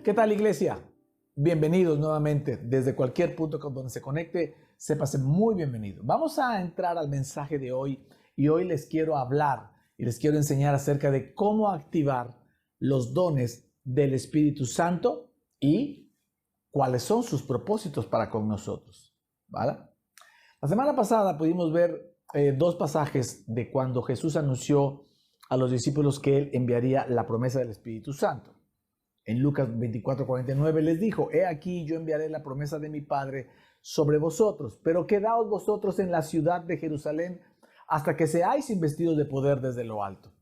¿Qué tal, iglesia? Bienvenidos nuevamente desde cualquier punto con donde se conecte. Sépase muy bienvenido. Vamos a entrar al mensaje de hoy y hoy les quiero hablar y les quiero enseñar acerca de cómo activar los dones del Espíritu Santo y cuáles son sus propósitos para con nosotros, ¿vale? La semana pasada pudimos ver dos pasajes de cuando Jesús anunció a los discípulos que Él enviaría la promesa del Espíritu Santo. En Lucas 24:49 les dijo: He aquí yo enviaré la promesa de mi Padre sobre vosotros, pero quedaos vosotros en la ciudad de Jerusalén hasta que seáis investidos de poder desde lo alto.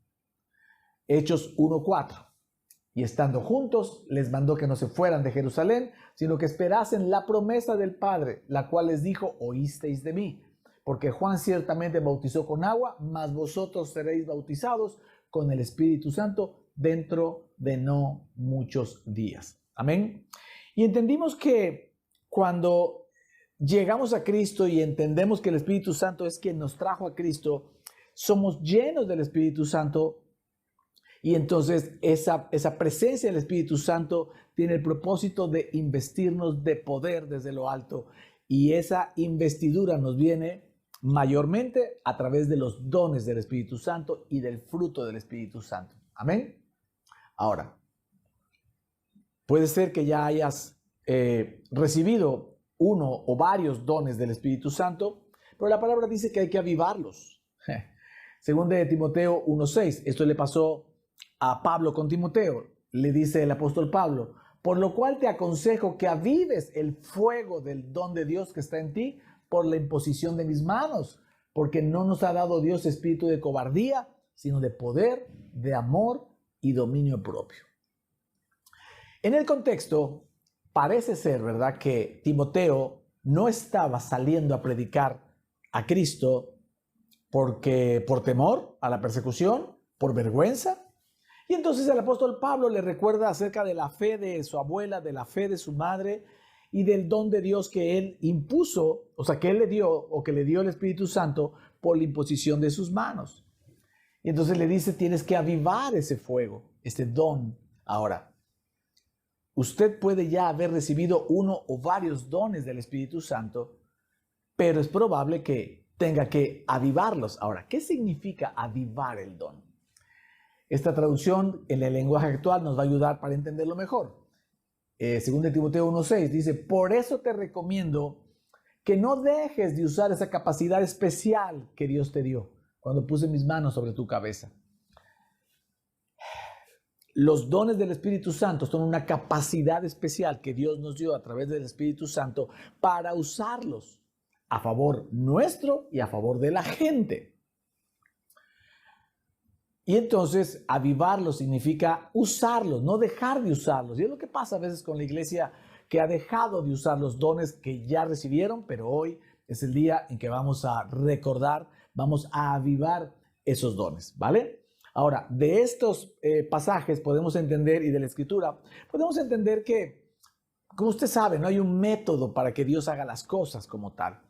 Hechos 1:4. Y estando juntos, les mandó que no se fueran de Jerusalén, sino que esperasen la promesa del Padre, la cual les dijo: Oísteis de mí, porque Juan ciertamente bautizó con agua, mas vosotros seréis bautizados con el Espíritu Santo dentro de no muchos días. Amén. Y entendimos que cuando llegamos a Cristo y entendemos que el Espíritu Santo es quien nos trajo a Cristo, somos llenos del Espíritu Santo y entonces esa presencia del Espíritu Santo tiene el propósito de investirnos de poder desde lo alto, y esa investidura nos viene mayormente a través de los dones del Espíritu Santo y del fruto del Espíritu Santo. Amén. Ahora, puede ser que ya hayas recibido uno o varios dones del Espíritu Santo, pero la palabra dice que hay que avivarlos. Según de Timoteo 1:6, esto le pasó a Pablo con Timoteo. Le dice el apóstol Pablo: por lo cual te aconsejo que avives el fuego del don de Dios que está en ti por la imposición de mis manos, porque no nos ha dado Dios espíritu de cobardía, sino de poder, de amor y dominio propio. En el contexto, parece ser, ¿verdad?, que Timoteo no estaba saliendo a predicar a Cristo por temor a la persecución, por vergüenza. Y entonces el apóstol Pablo le recuerda acerca de la fe de su abuela, de la fe de su madre y del don de Dios que él impuso, o sea, que él le dio, o que le dio el Espíritu Santo por la imposición de sus manos. Y entonces le dice: tienes que avivar ese fuego, este don. Ahora, usted puede ya haber recibido uno o varios dones del Espíritu Santo, pero es probable que tenga que avivarlos. Ahora, ¿qué significa avivar el don? Esta traducción en el lenguaje actual nos va a ayudar para entenderlo mejor. Según de Timoteo 1:6 dice: por eso te recomiendo que no dejes de usar esa capacidad especial que Dios te dio cuando puse mis manos sobre tu cabeza. Los dones del Espíritu Santo son una capacidad especial que Dios nos dio a través del Espíritu Santo para usarlos a favor nuestro y a favor de la gente. Y entonces avivarlos significa usarlos, no dejar de usarlos. Y es lo que pasa a veces con la iglesia, que ha dejado de usar los dones que ya recibieron, pero hoy es el día en que vamos a recordar, vamos a avivar esos dones, ¿vale? Ahora, de estos pasajes podemos entender, y de la Escritura, podemos entender que, como usted sabe, no hay un método para que Dios haga las cosas como tal,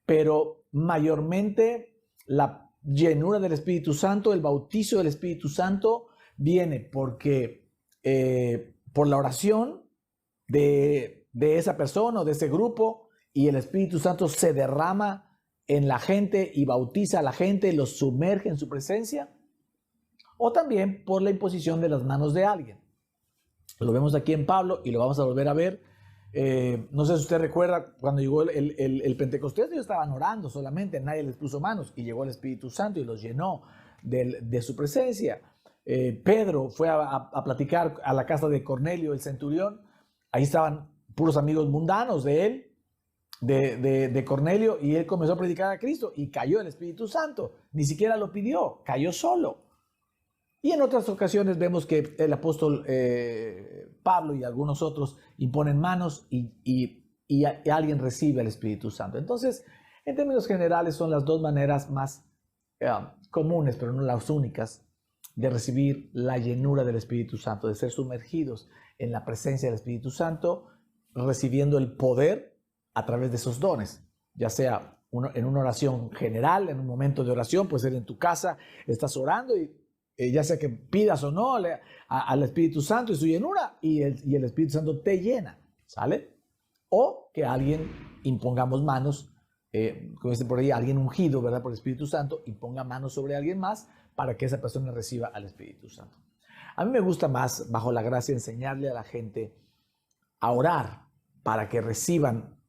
pero mayormente la llenura del Espíritu Santo, el bautizo del Espíritu Santo, viene porque por la oración de esa persona o de ese grupo, y el Espíritu Santo se derrama en la gente y bautiza a la gente, los sumerge en su presencia, o también por la imposición de las manos de alguien. Lo vemos aquí en Pablo y lo vamos a volver a ver. No sé si usted recuerda cuando llegó el Pentecostés, ellos estaban orando solamente, nadie les puso manos, y llegó el Espíritu Santo y los llenó de su presencia. Pedro fue a platicar a la casa de Cornelio, el centurión. Ahí estaban puros amigos mundanos de él, de Cornelio, y él comenzó a predicar a Cristo y cayó el Espíritu Santo. Ni siquiera lo pidió, cayó solo. Y en otras ocasiones vemos que el apóstol Pablo y algunos otros imponen manos y alguien recibe el Espíritu Santo. Entonces, en términos generales, son las dos maneras más comunes, pero no las únicas, de recibir la llenura del Espíritu Santo, de ser sumergidos en la presencia del Espíritu Santo, recibiendo el poder a través de esos dones, ya sea en una oración general, en un momento de oración, puede ser en tu casa, estás orando y ya sea que pidas o no al Espíritu Santo y su llenura, y el Espíritu Santo te llena, ¿sale? O que alguien impongamos manos, como dice por ahí, alguien ungido, ¿verdad? Por el Espíritu Santo, y ponga manos sobre alguien más para que esa persona reciba al Espíritu Santo. A mí me gusta más, bajo la gracia, enseñarle a la gente a orar para que reciban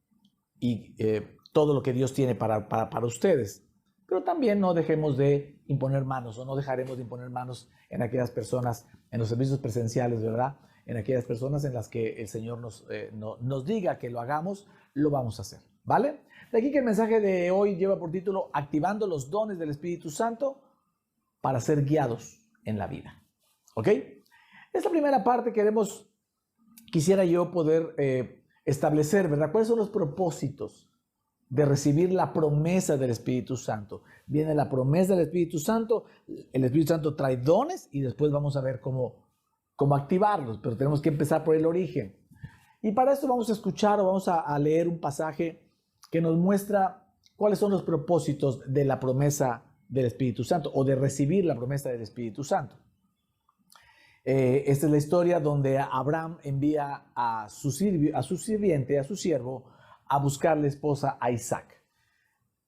todo lo que Dios tiene para ustedes. Pero también no dejemos de imponer manos, o no dejaremos de imponer manos en aquellas personas, en los servicios presenciales, ¿verdad? En aquellas personas en las que el Señor nos diga que lo hagamos, lo vamos a hacer, ¿vale? De aquí que el mensaje de hoy lleva por título Activando los dones del Espíritu Santo para ser guiados en la vida, ¿ok? Esta primera parte quisiera yo poder establecer, ¿verdad? ¿Cuáles son los propósitos de recibir la promesa del Espíritu Santo? Viene la promesa del Espíritu Santo, el Espíritu Santo trae dones y después vamos a ver cómo activarlos, pero tenemos que empezar por el origen. Y para esto vamos a escuchar o vamos a leer un pasaje que nos muestra cuáles son los propósitos de la promesa del Espíritu Santo o de recibir la promesa del Espíritu Santo. Esta es la historia donde Abraham envía a su sirviente, a su siervo, a buscarle esposa a Isaac.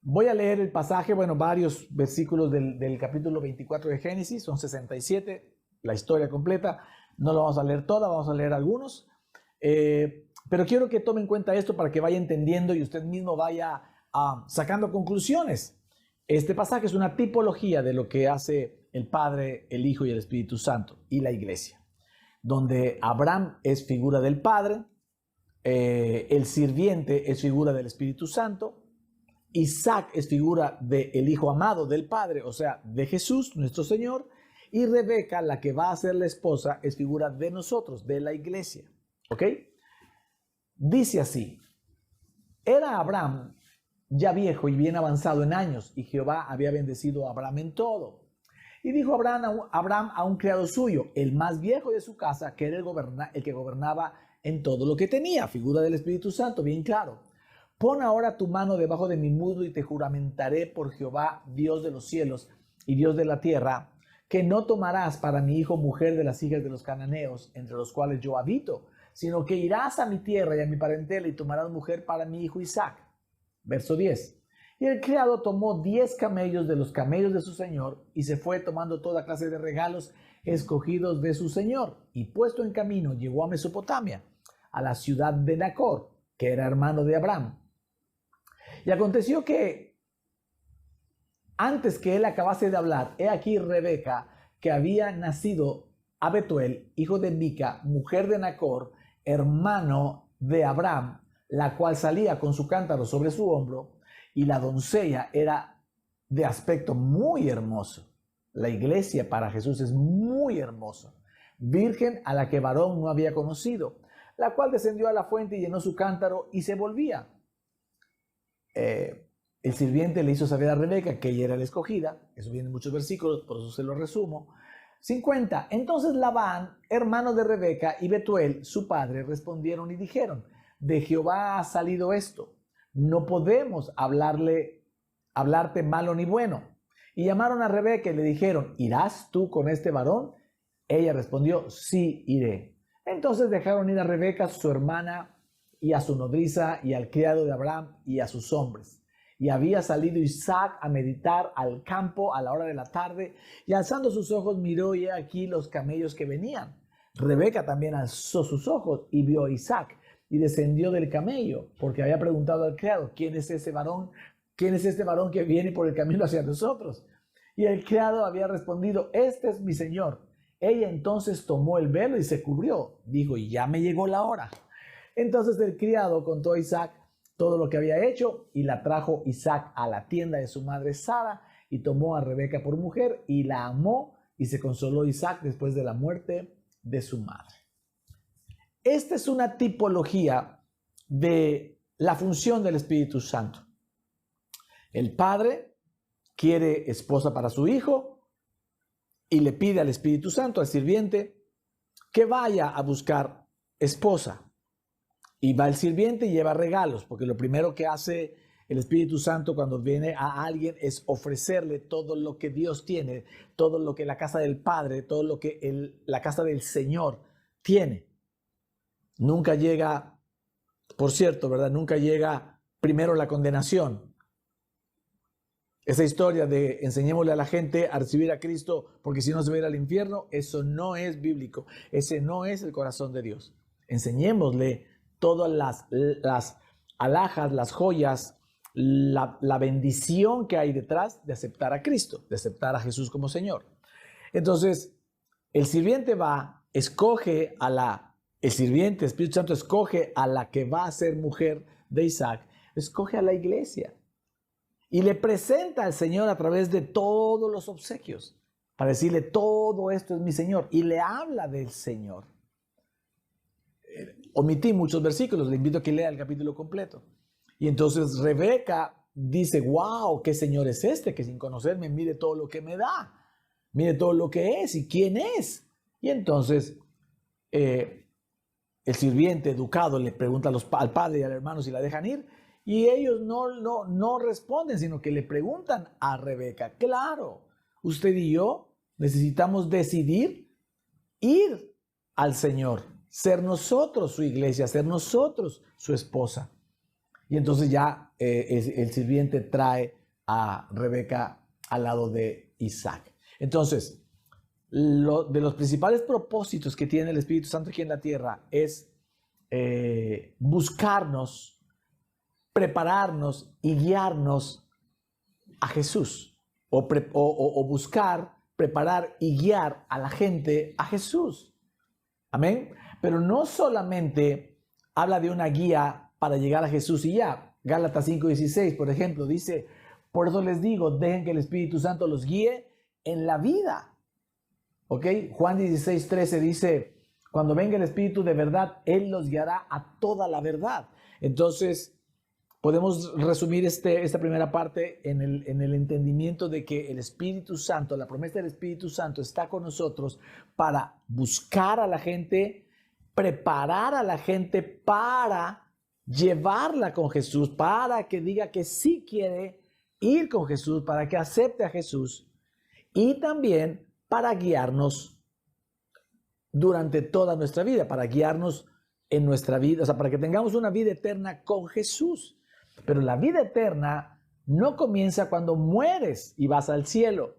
Voy a leer el pasaje, varios versículos del capítulo 24 de Génesis, son 67, la historia completa. No lo vamos a leer toda, vamos a leer algunos. Pero quiero que tome en cuenta esto para que vaya entendiendo y usted mismo vaya sacando conclusiones. Este pasaje es una tipología de lo que hace el Padre, el Hijo y el Espíritu Santo y la Iglesia, donde Abraham es figura del Padre, el sirviente es figura del Espíritu Santo, Isaac es figura del Hijo amado del Padre, o sea, de Jesús, nuestro Señor, y Rebeca, la que va a ser la esposa, es figura de nosotros, de la Iglesia, ¿ok? Dice así: era Abraham ya viejo y bien avanzado en años, y Jehová había bendecido a Abraham en todo. Y dijo Abraham a un criado suyo, el más viejo de su casa, que era el que gobernaba en todo lo que tenía, figura del Espíritu Santo, bien claro: pon ahora tu mano debajo de mi muslo y te juramentaré por Jehová, Dios de los cielos y Dios de la tierra, que no tomarás para mi hijo mujer de las hijas de los cananeos, entre los cuales yo habito, sino que irás a mi tierra y a mi parentela y tomarás mujer para mi hijo Isaac. Verso 10. Y el criado tomó 10 camellos de los camellos de su señor y se fue tomando toda clase de regalos escogidos de su señor, y puesto en camino llegó a Mesopotamia, a la ciudad de Nacor, que era hermano de Abraham. Y aconteció que antes que él acabase de hablar, he aquí Rebeca, que había nacido a Betuel, hijo de Mica, mujer de Nacor, hermano de Abraham, la cual salía con su cántaro sobre su hombro, y la doncella era de aspecto muy hermoso. La iglesia para Jesús es muy hermosa, virgen a la que varón no había conocido, la cual descendió a la fuente y llenó su cántaro y se volvía. El sirviente le hizo saber a Rebeca que ella era la escogida. Eso viene en muchos versículos, por eso se lo resumo. 50. Entonces Labán, hermano de Rebeca, y Betuel, su padre, respondieron y dijeron: de Jehová ha salido esto, no podemos hablarte malo ni bueno. Y llamaron a Rebeca y le dijeron: ¿irás tú con este varón? Ella respondió: sí, iré. Entonces dejaron ir a Rebeca, su hermana, y a su nodriza, y al criado de Abraham, y a sus hombres. Y había salido Isaac a meditar al campo a la hora de la tarde, y alzando sus ojos miró, y he aquí los camellos que venían. Rebeca también alzó sus ojos y vio a Isaac, y descendió del camello, porque había preguntado al criado: ¿quién es ese varón? ¿Quién es este varón que viene por el camino hacia nosotros? Y el criado había respondido: este es mi señor. Ella entonces tomó el velo y se cubrió. Dijo: y ya me llegó la hora. Entonces el criado contó a Isaac todo lo que había hecho, y la trajo Isaac a la tienda de su madre Sara, y tomó a Rebeca por mujer, y la amó, y se consoló Isaac después de la muerte de su madre. Esta es una tipología de la función del Espíritu Santo. El padre quiere esposa para su hijo y le pide al Espíritu Santo, al sirviente, que vaya a buscar esposa. Y va el sirviente y lleva regalos, porque lo primero que hace El Espíritu Santo cuando viene a alguien es ofrecerle todo lo que Dios tiene, todo lo que la casa del Padre, todo lo que la casa del Señor tiene. Nunca llega, por cierto, ¿verdad? Nunca llega primero la condenación. Esa historia de enseñémosle a la gente a recibir a Cristo porque si no se va a ir al infierno, eso no es bíblico. Ese no es el corazón de Dios. Enseñémosle todas las alhajas, las joyas, la bendición que hay detrás de aceptar a Cristo, de aceptar a Jesús como Señor. Entonces, el sirviente escoge el sirviente, Espíritu Santo escoge a la que va a ser mujer de Isaac, escoge a la iglesia. Y le presenta al Señor a través de todos los obsequios, para decirle, todo esto es mi Señor. Y le habla del Señor. Omití muchos versículos, le invito a que lea el capítulo completo. Y entonces Rebeca dice, wow, ¿qué Señor es este? Que sin conocerme mire todo lo que me da. Mire todo lo que es y quién es. Y entonces el sirviente educado le pregunta al padre y al hermano si la dejan ir. Y ellos no responden, sino que le preguntan a Rebeca, claro, usted y yo necesitamos decidir ir al Señor, ser nosotros su iglesia, ser nosotros su esposa. Y entonces ya el sirviente trae a Rebeca al lado de Isaac. Entonces, de los principales propósitos que tiene el Espíritu Santo aquí en la tierra es buscarnos, prepararnos y guiarnos a Jesús o buscar, preparar y guiar a la gente a Jesús. Amén. Pero no solamente habla de una guía para llegar a Jesús y ya. Gálatas 5:16, por ejemplo, dice, por eso les digo, dejen que el Espíritu Santo los guíe en la vida. ¿Ok? Juan 16:13 dice, cuando venga el Espíritu de verdad, Él los guiará a toda la verdad. Entonces, podemos resumir esta primera parte en el entendimiento de que el Espíritu Santo, la promesa del Espíritu Santo está con nosotros para buscar a la gente, preparar a la gente para llevarla con Jesús, para que diga que sí quiere ir con Jesús, para que acepte a Jesús y también para guiarnos durante toda nuestra vida, para guiarnos en nuestra vida, o sea, para que tengamos una vida eterna con Jesús. Pero la vida eterna no comienza cuando mueres y vas al cielo.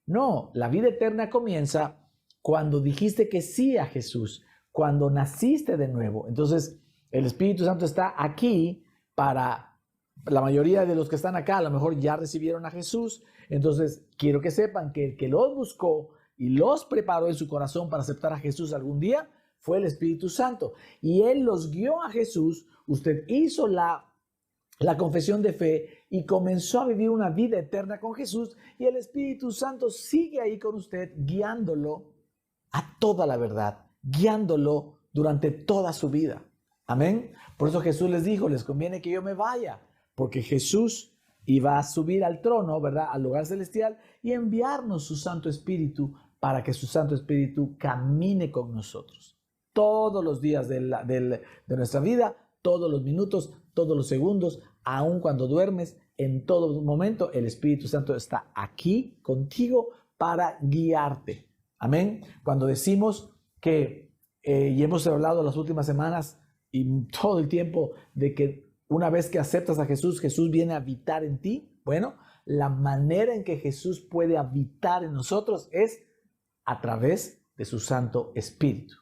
No, la vida eterna comienza cuando dijiste que sí a Jesús, cuando naciste de nuevo. Entonces, el Espíritu Santo está aquí para la mayoría de los que están acá, a lo mejor ya recibieron a Jesús. Entonces, quiero que sepan que el que los buscó y los preparó en su corazón para aceptar a Jesús algún día fue el Espíritu Santo. Y Él los guió a Jesús. Usted hizo la confesión de fe y comenzó a vivir una vida eterna con Jesús y el Espíritu Santo sigue ahí con usted guiándolo a toda la verdad, guiándolo durante toda su vida. Amén. Por eso Jesús les dijo, les conviene que yo me vaya, porque Jesús iba a subir al trono, ¿verdad? Al lugar celestial y enviarnos su Santo Espíritu para que su Santo Espíritu camine con nosotros todos los días de nuestra vida, todos los minutos, todos los segundos, aun cuando duermes, en todo momento el Espíritu Santo está aquí contigo para guiarte. Amén. Cuando decimos que, y hemos hablado las últimas semanas y todo el tiempo de que una vez que aceptas a Jesús, Jesús viene a habitar en ti. Bueno, la manera en que Jesús puede habitar en nosotros es a través de su Santo Espíritu.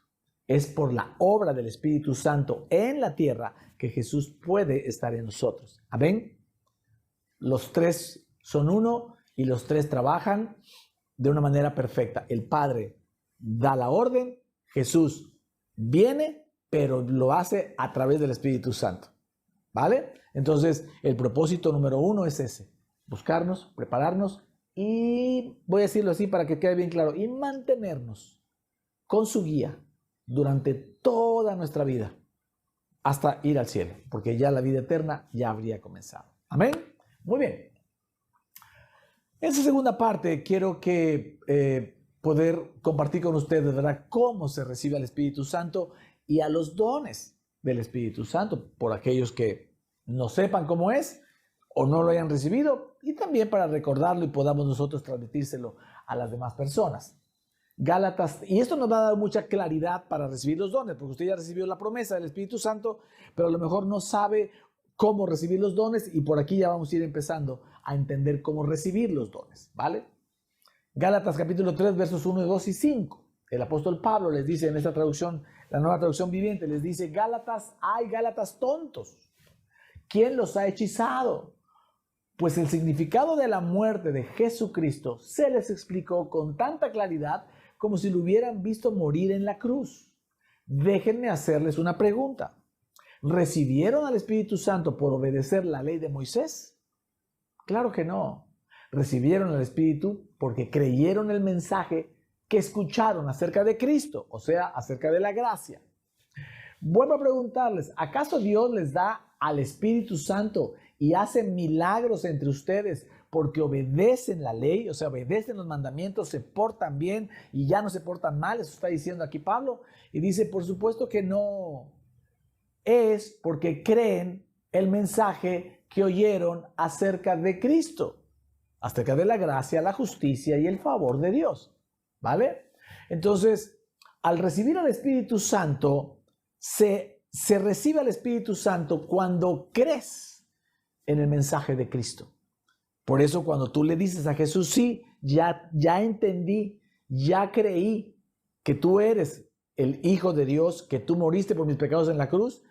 Es por la obra del Espíritu Santo en la tierra que Jesús puede estar en nosotros. Amén. Los tres son uno y los tres trabajan de una manera perfecta. El Padre da la orden, Jesús viene, pero lo hace a través del Espíritu Santo. ¿Vale? Entonces, el propósito número uno es ese: buscarnos, prepararnos y, voy a decirlo así para que quede bien claro, y mantenernos con su guía durante toda nuestra vida hasta ir al cielo, porque ya la vida eterna ya habría comenzado. Amén. Muy bien. En esta segunda parte quiero poder compartir con ustedes, ¿verdad?, cómo se recibe al Espíritu Santo y a los dones del Espíritu Santo. Por aquellos que no sepan cómo es, o no lo hayan recibido, y también para recordarlo y podamos nosotros transmitírselo a las demás personas. Gálatas, y esto nos va a dar mucha claridad para recibir los dones, porque usted ya recibió la promesa del Espíritu Santo, pero a lo mejor no sabe cómo recibir los dones, y por aquí ya vamos a ir empezando a entender cómo recibir los dones, ¿vale? Gálatas capítulo 3, versos 1, 2 y 5. El apóstol Pablo les dice en esta traducción, la Nueva Traducción Viviente, les dice: Gálatas, ay, Gálatas tontos, ¿quién los ha hechizado? Pues el significado de la muerte de Jesucristo se les explicó con tanta claridad como si lo hubieran visto morir en la cruz. Déjenme hacerles una pregunta. ¿Recibieron al Espíritu Santo por obedecer la ley de Moisés? Claro que no. Recibieron al Espíritu porque creyeron el mensaje que escucharon acerca de Cristo, o sea, acerca de la gracia. Vuelvo a preguntarles, ¿acaso Dios les da al Espíritu Santo y hace milagros entre ustedes porque obedecen la ley, o sea, obedecen los mandamientos, se portan bien y ya no se portan mal? Eso está diciendo aquí Pablo. Y dice, por supuesto que no. Es porque creen el mensaje que oyeron acerca de Cristo, acerca de la gracia, la justicia y el favor de Dios, ¿vale? Entonces, al recibir al Espíritu Santo, se recibe al Espíritu Santo cuando crees en el mensaje de Cristo. Por eso cuando tú le dices a Jesús, sí, ya entendí, ya creí que tú eres el Hijo de Dios, que tú moriste por mis pecados en la cruz,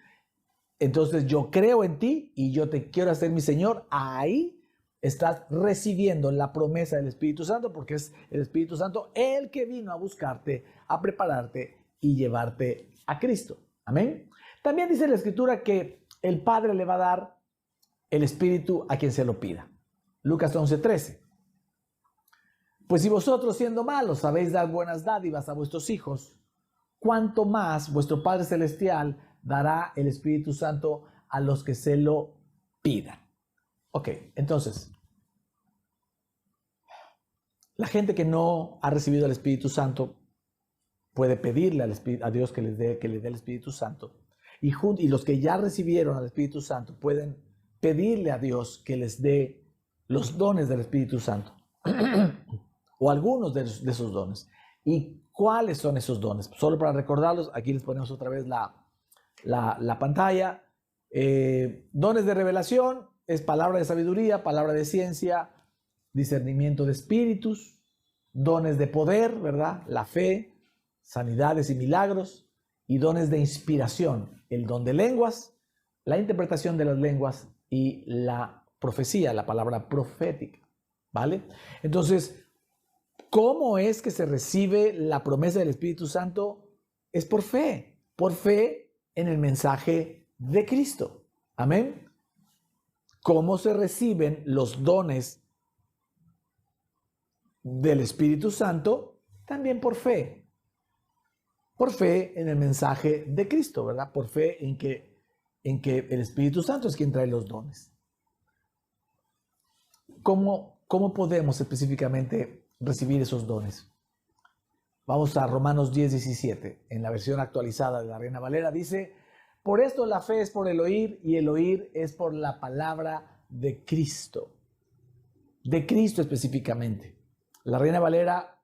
entonces yo creo en ti y yo te quiero hacer mi Señor. Ahí estás recibiendo la promesa del Espíritu Santo, porque es el Espíritu Santo el que vino a buscarte, a prepararte y llevarte a Cristo. Amén. También dice la Escritura que el Padre le va a dar el Espíritu a quien se lo pida. Lucas 11:13. Pues si vosotros, siendo malos, sabéis dar buenas dádivas a vuestros hijos, cuánto más vuestro Padre Celestial dará el Espíritu Santo a los que se lo pidan. Ok, entonces, la gente que no ha recibido el Espíritu Santo puede pedirle a Dios que le dé el Espíritu Santo. Y los que ya recibieron al Espíritu Santo pueden pedirle a Dios que les dé los dones del Espíritu Santo. O algunos de esos dones. ¿Y cuáles son esos dones? Solo para recordarlos, aquí les ponemos otra vez la pantalla. Dones de revelación es palabra de sabiduría, palabra de ciencia, discernimiento de espíritus. Dones de poder, ¿verdad? La fe, sanidades y milagros. Y dones de inspiración, el don de lenguas, la interpretación de las lenguas y la profecía, la palabra profética, ¿vale? Entonces, ¿cómo es que se recibe la promesa del Espíritu Santo? Es por fe en el mensaje de Cristo. Amén. ¿Cómo se reciben los dones del Espíritu Santo? También por fe. Por fe en el mensaje de Cristo, ¿verdad? Por fe en que el Espíritu Santo es quien trae los dones. ¿Cómo podemos específicamente recibir esos dones? Vamos a Romanos 10:17, en la versión actualizada de la Reina Valera, dice: por esto la fe es por el oír y el oír es por la palabra de Cristo. De Cristo específicamente. La Reina Valera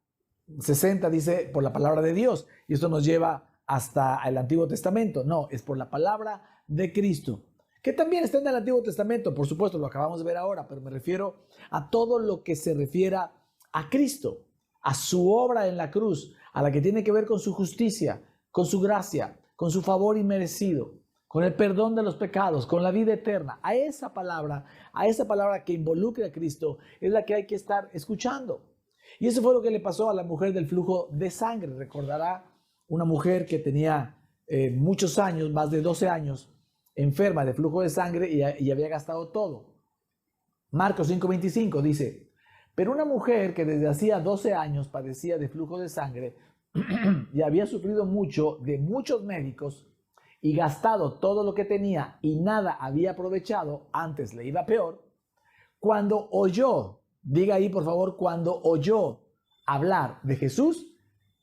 60 dice por la palabra de Dios, y esto nos lleva hasta el Antiguo Testamento. No, es por la palabra de Cristo, que también está en el Antiguo Testamento, por supuesto, lo acabamos de ver ahora, pero me refiero a todo lo que se refiera a Cristo, a su obra en la cruz, a la que tiene que ver con su justicia, con su gracia, con su favor inmerecido, con el perdón de los pecados, con la vida eterna. A esa palabra que involucra a Cristo es la que hay que estar escuchando. Y eso fue lo que le pasó a la mujer del flujo de sangre. Recordará una mujer que tenía muchos años, más de 12 años, enferma de flujo de sangre y había gastado todo. Marcos 5:25 dice: pero una mujer que desde hacía 12 años padecía de flujo de sangre y había sufrido mucho de muchos médicos y gastado todo lo que tenía y nada había aprovechado, antes le iba peor, cuando oyó, diga ahí por favor, cuando oyó hablar de Jesús,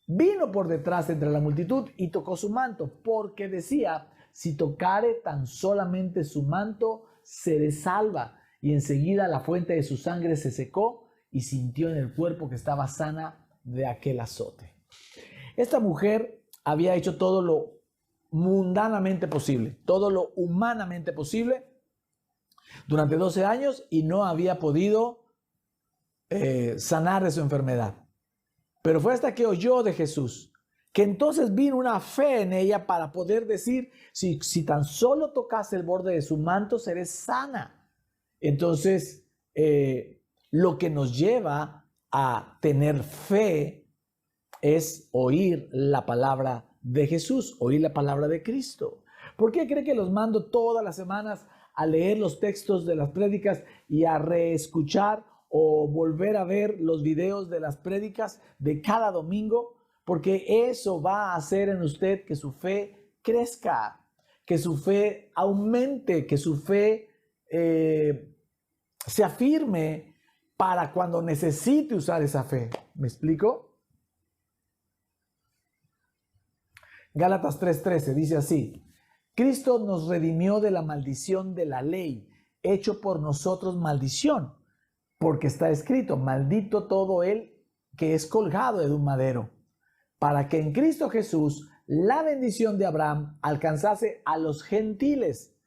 vino por detrás entre la multitud y tocó su manto, porque decía: si tocare tan solamente su manto, seré salva. y enseguida la fuente de su sangre se secó y sintió en el cuerpo que estaba sana de aquel azote. Esta mujer había hecho todo lo mundanamente posible, todo lo humanamente posible durante 12 años y no había podido sanar de su enfermedad. Pero fue hasta que oyó de Jesús que entonces vino una fe en ella para poder decir, si tan solo tocas el borde de su manto, seré sana. Entonces, lo que nos lleva a tener fe es oír la palabra de Jesús, oír la palabra de Cristo. ¿Por qué cree que los mando todas las semanas a leer los textos de las prédicas y a reescuchar o volver a ver los videos de las prédicas de cada domingo? Porque eso va a hacer en usted que su fe crezca, que su fe aumente, que su fe se afirme para cuando necesite usar esa fe. ¿Me explico? Gálatas 3:13 dice así: Cristo nos redimió de la maldición de la ley, hecho por nosotros maldición, porque está escrito, maldito todo el que es colgado de un madero, para que en Cristo Jesús la bendición de Abraham alcanzase a los gentiles,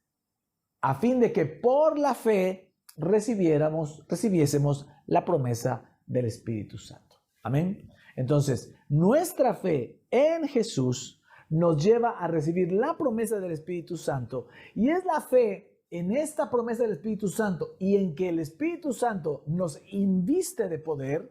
a fin de que por la fe recibiésemos la promesa del Espíritu Santo. Amén. Entonces, nuestra fe en Jesús nos lleva a recibir la promesa del Espíritu Santo, y es la fe en esta promesa del Espíritu Santo y en que el Espíritu Santo nos inviste de poder,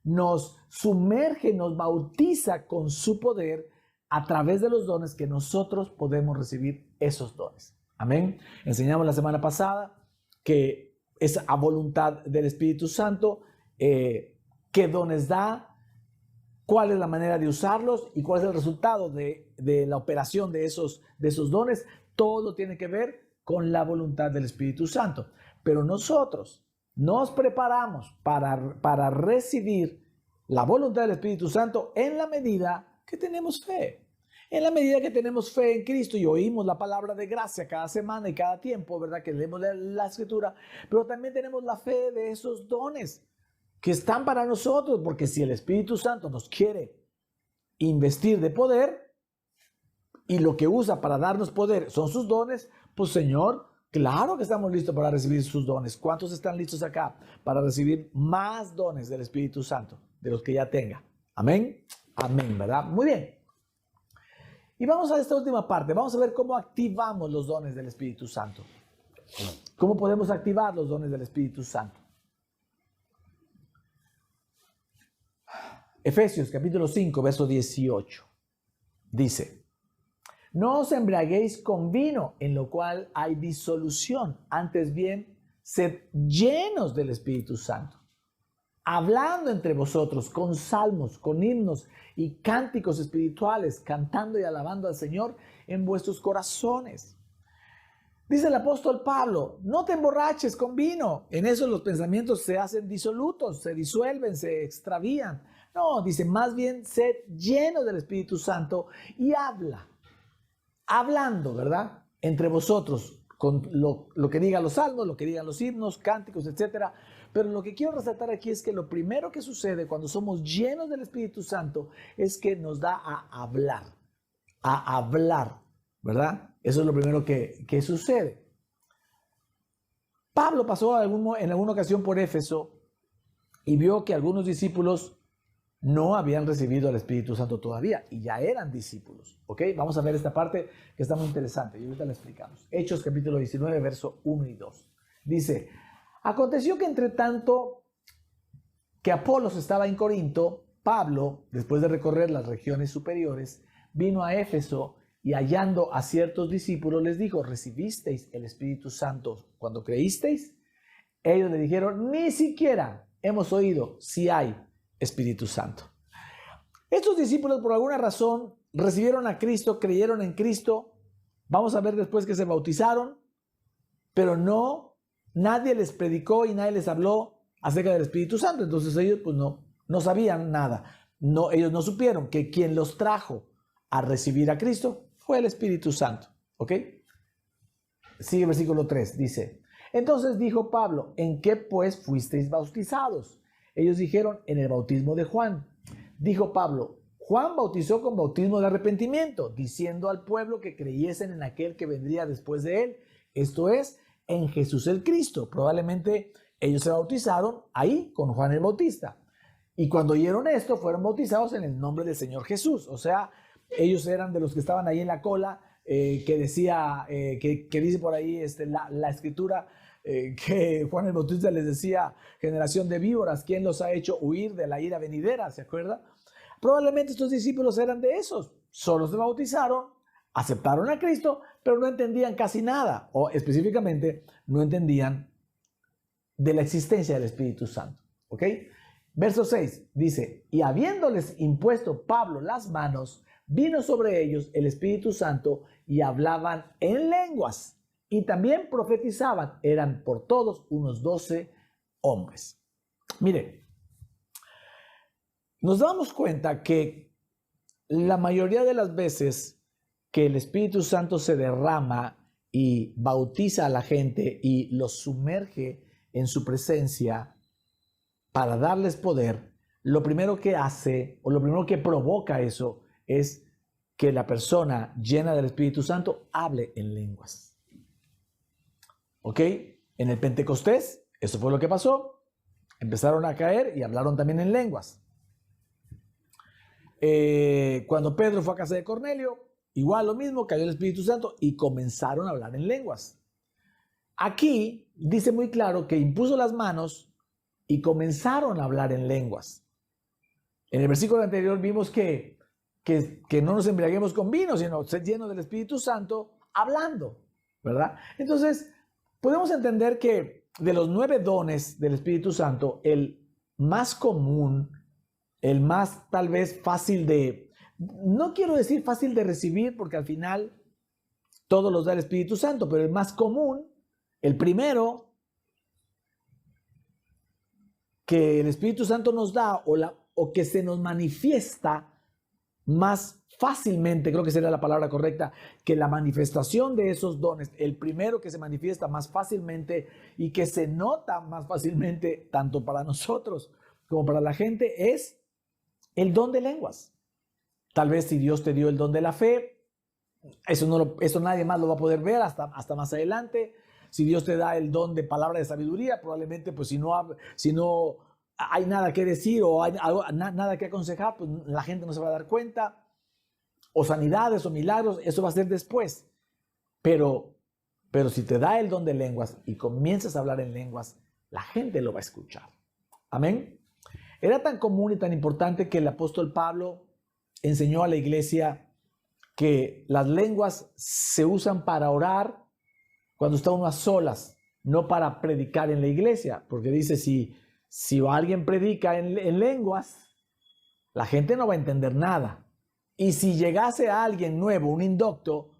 nos sumerge, nos bautiza con su poder a través de los dones que nosotros podemos recibir esos dones. Amén. Enseñamos la semana pasada que es a voluntad del Espíritu Santo qué dones da, cuál es la manera de usarlos y cuál es el resultado de la operación de esos dones. Todo tiene que ver con la voluntad del Espíritu Santo. Pero nosotros nos preparamos para recibir la voluntad del Espíritu Santo en la medida que tenemos fe. En la medida que tenemos fe en Cristo y oímos la palabra de gracia cada semana y cada tiempo, ¿verdad? Que leemos la Escritura, pero también tenemos la fe de esos dones que están para nosotros, porque si el Espíritu Santo nos quiere investir de poder y lo que usa para darnos poder son sus dones, pues Señor, claro que estamos listos para recibir sus dones. ¿Cuántos están listos acá para recibir más dones del Espíritu Santo de los que ya tenga? Amén. Amén, ¿verdad? Muy bien. Y vamos a esta última parte. Vamos a ver cómo activamos los dones del Espíritu Santo. ¿Cómo podemos activar los dones del Espíritu Santo? Efesios capítulo 5, verso 18. Dice: no os embriaguéis con vino, en lo cual hay disolución. Antes bien, sed llenos del Espíritu Santo, hablando entre vosotros con salmos, con himnos y cánticos espirituales, cantando y alabando al Señor en vuestros corazones. Dice el apóstol Pablo: no te emborraches con vino. En eso los pensamientos se hacen disolutos, se disuelven, se extravían. No, dice, más bien sed llenos del Espíritu Santo y hablando, ¿verdad? Entre vosotros, con lo que digan los salmos, lo que digan los himnos, cánticos, etcétera. Pero lo que quiero resaltar aquí es que lo primero que sucede cuando somos llenos del Espíritu Santo es que nos da a hablar, ¿verdad? Eso es lo primero que sucede. Pablo pasó en alguna ocasión por Éfeso y vio que algunos discípulos no habían recibido al Espíritu Santo todavía y ya eran discípulos, ¿ok? Vamos a ver esta parte que está muy interesante y ahorita la explicamos. Hechos capítulo 19, verso 1 y 2. Dice: aconteció que entre tanto que Apolos estaba en Corinto, Pablo, después de recorrer las regiones superiores, vino a Éfeso y hallando a ciertos discípulos les dijo: ¿recibisteis el Espíritu Santo cuando creísteis? Ellos le dijeron: ni siquiera hemos oído si hay Espíritu Santo. Estos discípulos por alguna razón recibieron a Cristo, creyeron en Cristo. Vamos a ver después que se bautizaron, pero nadie les predicó y nadie les habló acerca del Espíritu Santo. Entonces ellos pues no sabían nada. Ellos no supieron que quien los trajo a recibir a Cristo fue el Espíritu Santo. ¿Ok? Sigue el versículo 3, dice: Entonces dijo Pablo, ¿en qué pues fuisteis bautizados? Ellos dijeron, en el bautismo de Juan. Dijo Pablo, Juan bautizó con bautismo de arrepentimiento, diciendo al pueblo que creyesen en aquel que vendría después de él, esto es, en Jesús el Cristo. Probablemente ellos se bautizaron ahí con Juan el Bautista. Y cuando oyeron esto, fueron bautizados en el nombre del Señor Jesús. O sea, ellos eran de los que estaban ahí en la cola, que decía, que dice por ahí la escritura, que Juan el Bautista les decía, generación de víboras, ¿quién los ha hecho huir de la ira venidera? ¿Se acuerda? Probablemente estos discípulos eran de esos. Solo se bautizaron, aceptaron a Cristo, pero no entendían casi nada. O específicamente, no entendían de la existencia del Espíritu Santo. ¿Ok? Verso 6 dice, y habiéndoles impuesto Pablo las manos, vino sobre ellos el Espíritu Santo y hablaban en lenguas y también profetizaban. Eran por todos unos 12 hombres. Mire, nos damos cuenta que la mayoría de las veces que el Espíritu Santo se derrama y bautiza a la gente y los sumerge en su presencia para darles poder, lo primero que hace o lo primero que provoca eso es que la persona llena del Espíritu Santo hable en lenguas. ¿Ok? En el Pentecostés, eso fue lo que pasó. Empezaron a caer y hablaron también en lenguas. Cuando Pedro fue a casa de Cornelio, igual lo mismo, cayó el Espíritu Santo y comenzaron a hablar en lenguas. Aquí dice muy claro que impuso las manos y comenzaron a hablar en lenguas. En el versículo anterior vimos que no nos embriaguemos con vino, sino ser llenos del Espíritu Santo hablando, ¿verdad? Entonces, podemos entender que de los 9 dones del Espíritu Santo, el más común, el más tal vez fácil de, no quiero decir fácil de recibir, porque al final todos los da el Espíritu Santo, pero el más común, el primero que el Espíritu Santo nos da o que se nos manifiesta más fácilmente, creo que sería la palabra correcta, que la manifestación de esos dones, el primero que se manifiesta más fácilmente y que se nota más fácilmente tanto para nosotros como para la gente es el don de lenguas. Tal vez si Dios te dio el don de la fe, eso nadie más lo va a poder ver hasta más adelante. Si Dios te da el don de palabra de sabiduría, probablemente pues si no hay nada que decir o hay nada que aconsejar, pues la gente no se va a dar cuenta. O sanidades o milagros, eso va a ser después. Pero si te da el don de lenguas y comienzas a hablar en lenguas, la gente lo va a escuchar. Amén. Era tan común y tan importante que el apóstol Pablo enseñó a la iglesia que las lenguas se usan para orar cuando está uno a solas, no para predicar en la iglesia, porque dice, si alguien predica en lenguas, la gente no va a entender nada. Y si llegase a alguien nuevo, un indocto,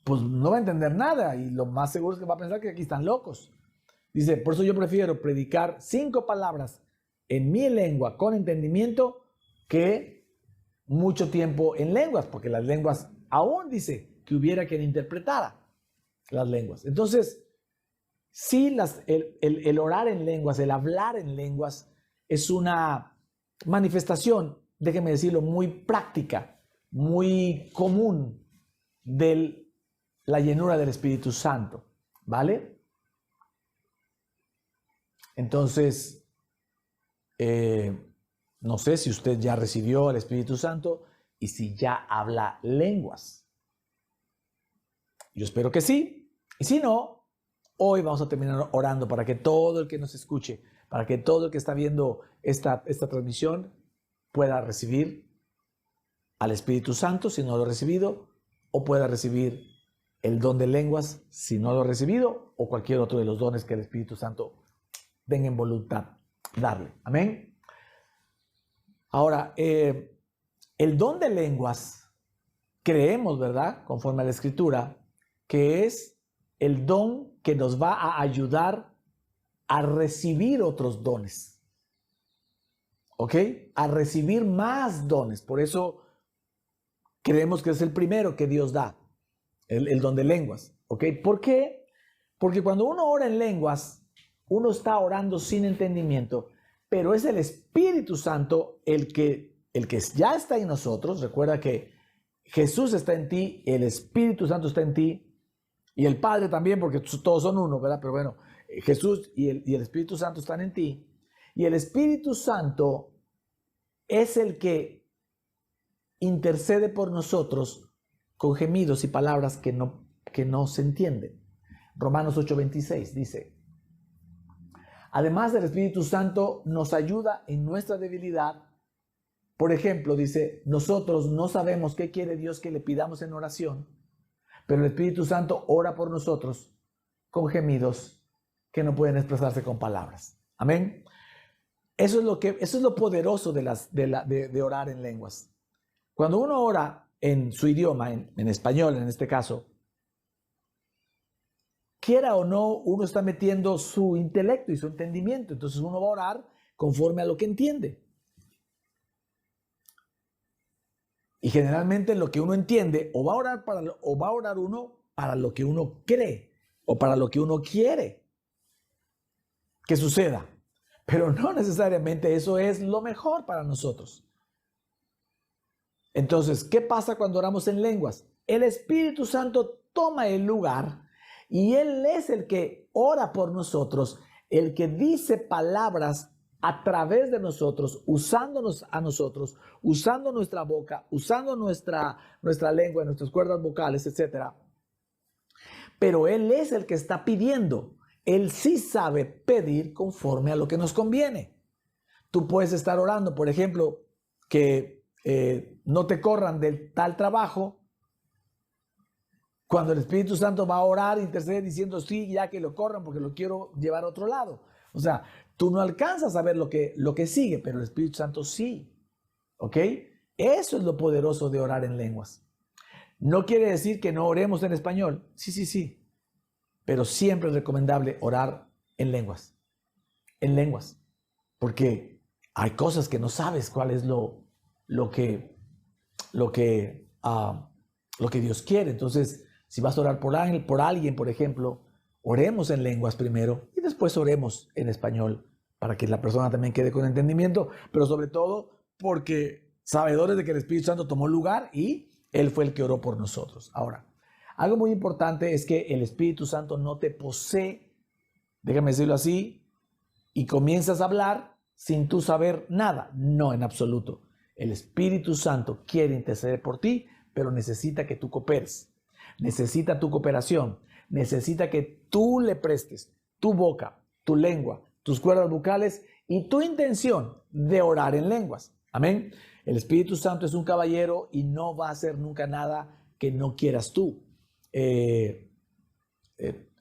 pues no va a entender nada y lo más seguro es que va a pensar que aquí están locos. Dice, por eso yo prefiero predicar 5 palabras en mi lengua con entendimiento que mucho tiempo en lenguas, porque las lenguas aún dice que hubiera quien interpretara las lenguas. Entonces, sí, el orar en lenguas, el hablar en lenguas es una manifestación, déjeme decirlo, muy práctica, muy común de la llenura del Espíritu Santo, ¿vale? Entonces, no sé si usted ya recibió el Espíritu Santo y si ya habla lenguas. Yo espero que sí. Y si no, hoy vamos a terminar orando para que todo el que nos escuche, para que todo el que está viendo esta transmisión pueda recibir al Espíritu Santo si no lo ha recibido, o pueda recibir el don de lenguas si no lo ha recibido, o cualquier otro de los dones que el Espíritu Santo tenga en voluntad darle. Amén. Ahora, el don de lenguas, creemos, ¿verdad? Conforme a la Escritura, que es el don que nos va a ayudar a recibir otros dones. ¿Ok? A recibir más dones. Por eso creemos que es el primero que Dios da, el don de lenguas. ¿Ok? ¿Por qué? Porque cuando uno ora en lenguas, uno está orando sin entendimiento, pero es el Espíritu Santo el que ya está en nosotros. Recuerda que Jesús está en ti, el Espíritu Santo está en ti, y el Padre también, porque todos son uno, ¿verdad? Pero bueno, Jesús y el Espíritu Santo están en ti, y el Espíritu Santo es el que intercede por nosotros con gemidos y palabras que no se entienden. Romanos 8:26 dice: además del Espíritu Santo nos ayuda en nuestra debilidad. Por ejemplo, dice, nosotros no sabemos qué quiere Dios que le pidamos en oración, pero el Espíritu Santo ora por nosotros con gemidos que no pueden expresarse con palabras. Amén. Eso es lo poderoso de orar en lenguas. Cuando uno ora en su idioma, en español en este caso, quiera o no, uno está metiendo su intelecto y su entendimiento. Entonces uno va a orar conforme a lo que entiende. Y generalmente lo que uno entiende, o va a orar uno para lo que uno cree, o para lo que uno quiere que suceda. Pero no necesariamente eso es lo mejor para nosotros. Entonces, ¿qué pasa cuando oramos en lenguas? El Espíritu Santo toma el lugar y Él es el que ora por nosotros, el que dice palabras a través de nosotros, usándonos a nosotros, usando nuestra boca, usando nuestra lengua, nuestras cuerdas vocales, etc. Pero Él es el que está pidiendo. Él sí sabe pedir conforme a lo que nos conviene. Tú puedes estar orando, por ejemplo, que no te corran del tal trabajo, cuando el Espíritu Santo va a orar, interceder diciendo, sí, ya que lo corran porque lo quiero llevar a otro lado. O sea, tú no alcanzas a ver lo que sigue, pero el Espíritu Santo sí. ¿Ok? Eso es lo poderoso de orar en lenguas. No quiere decir que no oremos en español. Sí. Pero siempre es recomendable orar en lenguas. En lenguas. Porque hay cosas que no sabes cuál es lo que Dios quiere. Entonces, si vas a orar por alguien, por ejemplo, oremos en lenguas primero y después oremos en español para que la persona también quede con entendimiento, pero sobre todo porque sabedores de que el Espíritu Santo tomó lugar y Él fue el que oró por nosotros. Ahora, algo muy importante es que el Espíritu Santo no te posee, déjame decirlo así, y comienzas a hablar sin tú saber nada. No, en absoluto. El Espíritu Santo quiere interceder por ti, pero necesita que tú cooperes. Necesita tu cooperación. Necesita que tú le prestes tu boca, tu lengua, tus cuerdas vocales y tu intención de orar en lenguas. Amén. El Espíritu Santo es un caballero y no va a hacer nunca nada que no quieras tú. El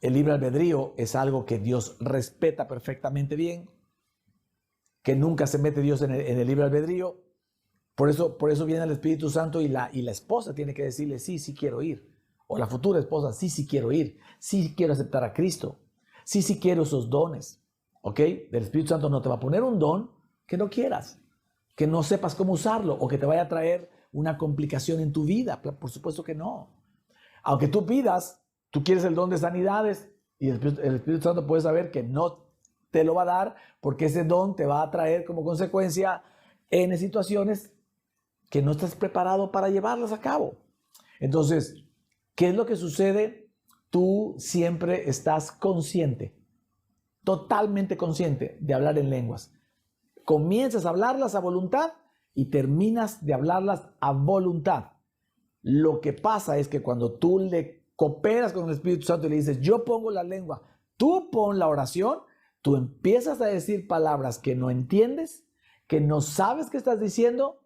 libre albedrío es algo que Dios respeta perfectamente bien, que nunca se mete Dios en el libre albedrío. Por eso viene el Espíritu Santo y la esposa tiene que decirle, sí quiero ir. O la futura esposa, sí quiero ir. Sí quiero aceptar a Cristo. Sí quiero esos dones. ¿Ok? El Espíritu Santo no te va a poner un don que no quieras, que no sepas cómo usarlo o que te vaya a traer una complicación en tu vida. Por supuesto que no. Aunque tú pidas, tú quieres el don de sanidades y el Espíritu Santo puede saber que no te lo va a dar porque ese don te va a traer como consecuencia en situaciones que no estás preparado para llevarlas a cabo. Entonces, ¿qué es lo que sucede? Tú siempre estás consciente, totalmente consciente de hablar en lenguas. Comienzas a hablarlas a voluntad y terminas de hablarlas a voluntad. Lo que pasa es que cuando tú le cooperas con el Espíritu Santo y le dices, yo pongo la lengua, tú pon la oración, tú empiezas a decir palabras que no entiendes, que no sabes qué estás diciendo,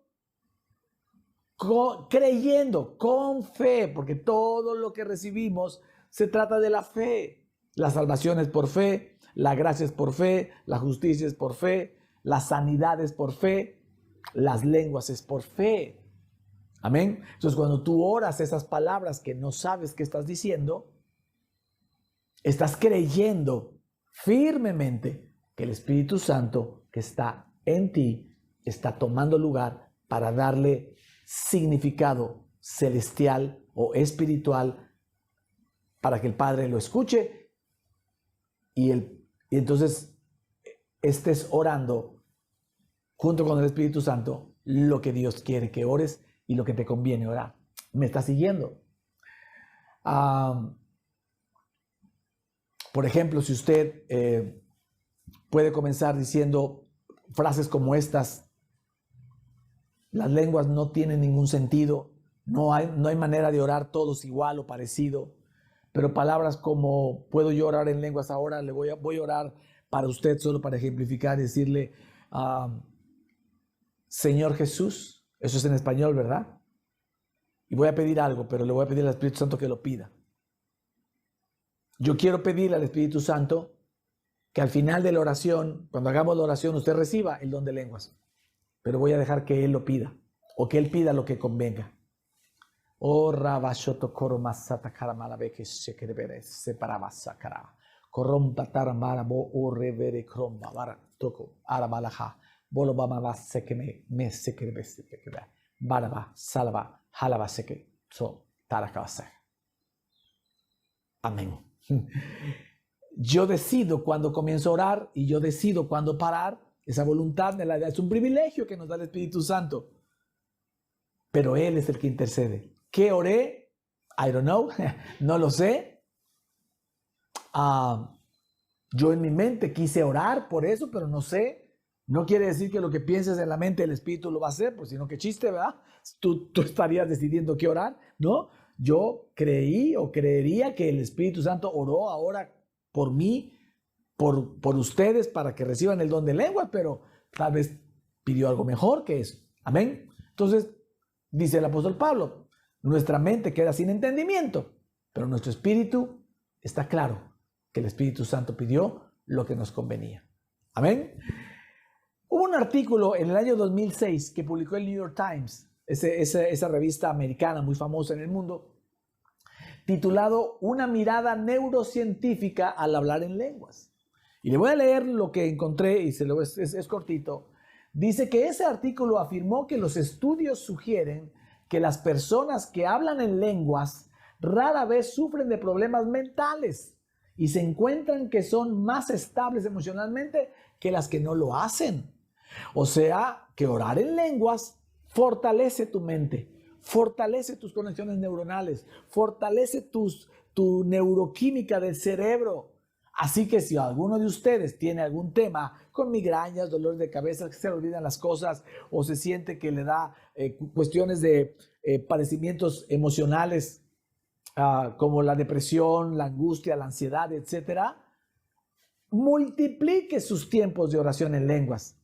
creyendo, con fe, porque todo lo que recibimos se trata de la fe. La salvación es por fe, la gracia es por fe, la justicia es por fe, la sanidad es por fe, las lenguas es por fe. Amén. Entonces, cuando tú oras esas palabras que no sabes qué estás diciendo, estás creyendo firmemente que el Espíritu Santo que está en ti está tomando lugar para darle significado celestial o espiritual para que el Padre lo escuche y entonces estés orando junto con el Espíritu Santo lo que Dios quiere que ores y lo que te conviene orar. ¿Me estás siguiendo? Por ejemplo, si usted puede comenzar diciendo frases como estas: las lenguas no tienen ningún sentido, no hay manera de orar todos igual o parecido, pero palabras como puedo yo orar en lenguas ahora, voy a orar para usted solo para ejemplificar y decirle, Señor Jesús, eso es en español, ¿verdad? Y voy a pedir algo, pero le voy a pedir al Espíritu Santo que lo pida. Yo quiero pedirle al Espíritu Santo que al final de la oración, cuando hagamos la oración, usted reciba el don de lenguas, pero voy a dejar que Él lo pida, o que Él pida lo que convenga. Oh, Rabashoto Koromasata Karamalabe que se quede separabasa cara. Corrompa taramara o revere cromba vara toco arabalaja. Bolo bama se que me se que baraba salva halaba se que so tarakabasa. Amén. Yo decido cuando comienzo a orar y yo decido cuando parar. Esa voluntad me la da. Es un privilegio que nos da el Espíritu Santo. Pero Él es el que intercede. ¿Qué oré? I don't know. No lo sé. Yo en mi mente quise orar por eso, pero no sé. No quiere decir que lo que pienses en la mente el Espíritu lo va a hacer, pues sino que chiste, ¿verdad? Tú estarías decidiendo qué orar, ¿no? Yo creí o creería que el Espíritu Santo oró ahora por mí, por ustedes, para que reciban el don de lengua, pero tal vez pidió algo mejor que eso. Amén. Entonces, dice el apóstol Pablo, nuestra mente queda sin entendimiento, pero nuestro espíritu está claro que el Espíritu Santo pidió lo que nos convenía. Amén. Hubo un artículo en el año 2006 que publicó el New York Times, esa revista americana muy famosa en el mundo, titulado Una mirada neurocientífica al hablar en lenguas. Y le voy a leer lo que encontré y es cortito. Dice que ese artículo afirmó que los estudios sugieren que las personas que hablan en lenguas rara vez sufren de problemas mentales y se encuentran que son más estables emocionalmente que las que no lo hacen. O sea, que orar en lenguas fortalece tu mente, fortalece tus conexiones neuronales, fortalece tu neuroquímica del cerebro. Así que si alguno de ustedes tiene algún tema con migrañas, dolores de cabeza, que se le olvidan las cosas o se siente que le da cuestiones de padecimientos emocionales como la depresión, la angustia, la ansiedad, etcétera, multiplique sus tiempos de oración en lenguas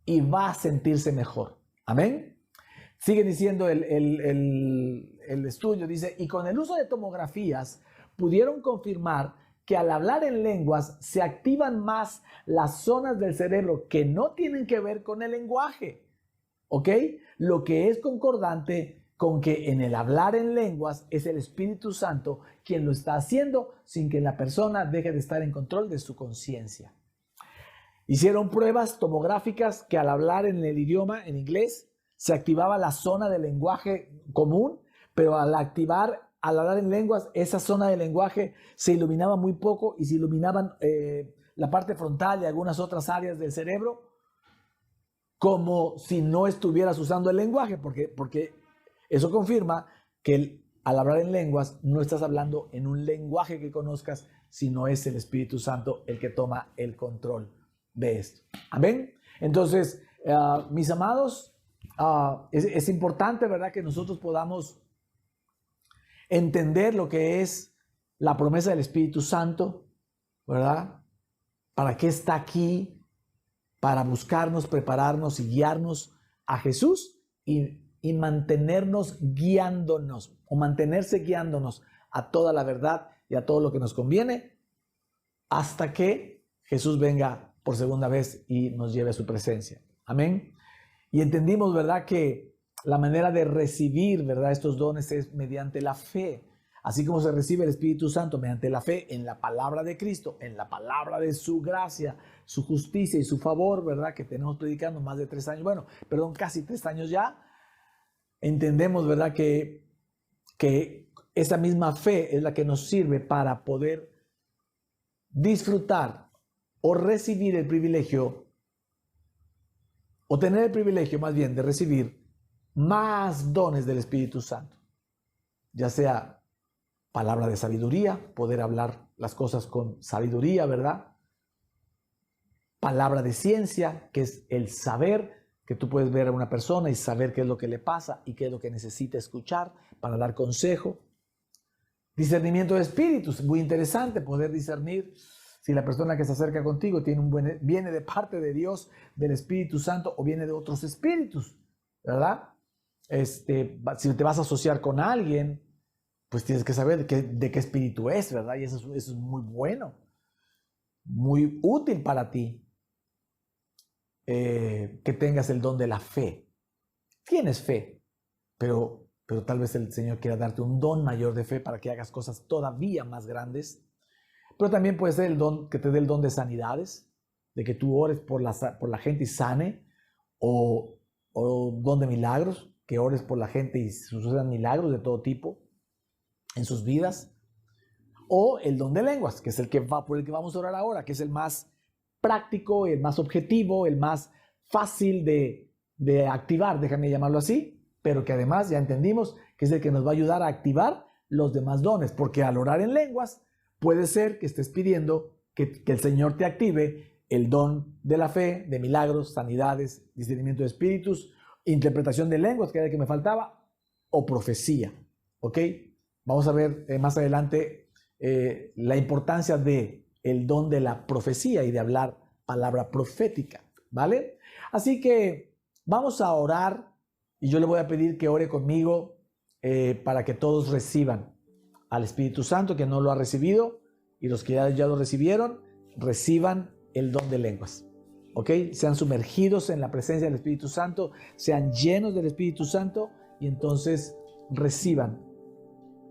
y va a sentirse mejor. Amén. Sigue diciendo el estudio, dice, y con el uso de tomografías pudieron confirmar que al hablar en lenguas se activan más las zonas del cerebro que no tienen que ver con el lenguaje, ¿ok? Lo que es concordante con que en el hablar en lenguas es el Espíritu Santo quien lo está haciendo sin que la persona deje de estar en control de su conciencia. Hicieron pruebas tomográficas que al hablar en el idioma, en inglés, se activaba la zona del lenguaje común, pero al hablar en lenguas, esa zona del lenguaje se iluminaba muy poco y se iluminaban la parte frontal y algunas otras áreas del cerebro como si no estuvieras usando el lenguaje, porque eso confirma que al hablar en lenguas no estás hablando en un lenguaje que conozcas, sino es el Espíritu Santo el que toma el control de esto. Amén. Entonces, mis amados, es importante, ¿verdad?, que nosotros podamos entender lo que es la promesa del Espíritu Santo, ¿verdad? ¿Para qué está aquí? Para buscarnos, prepararnos y guiarnos a Jesús y mantenernos guiándonos o mantenerse guiándonos a toda la verdad y a todo lo que nos conviene hasta que Jesús venga por segunda vez y nos lleve a su presencia. Amén. Y entendimos, ¿verdad?, que la manera de recibir, ¿verdad?, estos dones es mediante la fe. Así como se recibe el Espíritu Santo mediante la fe en la palabra de Cristo, en la palabra de su gracia, su justicia y su favor, ¿verdad?, que tenemos predicando más de 3 años, casi 3 años ya. Entendemos, ¿verdad?, que esa misma fe es la que nos sirve para poder disfrutar o recibir el privilegio, o tener el privilegio más bien de recibir más dones del Espíritu Santo, ya sea palabra de sabiduría, poder hablar las cosas con sabiduría, ¿verdad? Palabra de ciencia, que es el saber, que tú puedes ver a una persona y saber qué es lo que le pasa y qué es lo que necesita escuchar para dar consejo. Discernimiento de espíritus, muy interesante poder discernir si la persona que se acerca contigo viene de parte de Dios, del Espíritu Santo, o viene de otros espíritus, ¿verdad? Si te vas a asociar con alguien, pues tienes que saber de qué espíritu es, ¿verdad? Y eso es muy bueno, muy útil para ti, que tengas el don de la fe. Tienes fe, pero tal vez el Señor quiera darte un don mayor de fe para que hagas cosas todavía más grandes. Pero también puede ser el don que te dé el don de sanidades, de que tú ores por la gente y sane, o don de milagros, que ores por la gente y sucedan milagros de todo tipo en sus vidas, o el don de lenguas, que es por el que vamos a orar ahora, que es el más práctico, el más objetivo, el más fácil de activar, déjame llamarlo así, pero que además ya entendimos que es el que nos va a ayudar a activar los demás dones, porque al orar en lenguas puede ser que estés pidiendo que el Señor te active el don de la fe, de milagros, sanidades, discernimiento de espíritus, interpretación de lenguas, que era el que me faltaba, o profecía, ¿ok? Vamos a ver más adelante la importancia del don de la profecía y de hablar palabra profética, ¿vale? Así que vamos a orar y yo le voy a pedir que ore conmigo para que todos reciban al Espíritu Santo, que no lo ha recibido, y los que ya lo recibieron, reciban el don de lenguas, ¿ok? Sean sumergidos en la presencia del Espíritu Santo, sean llenos del Espíritu Santo y entonces reciban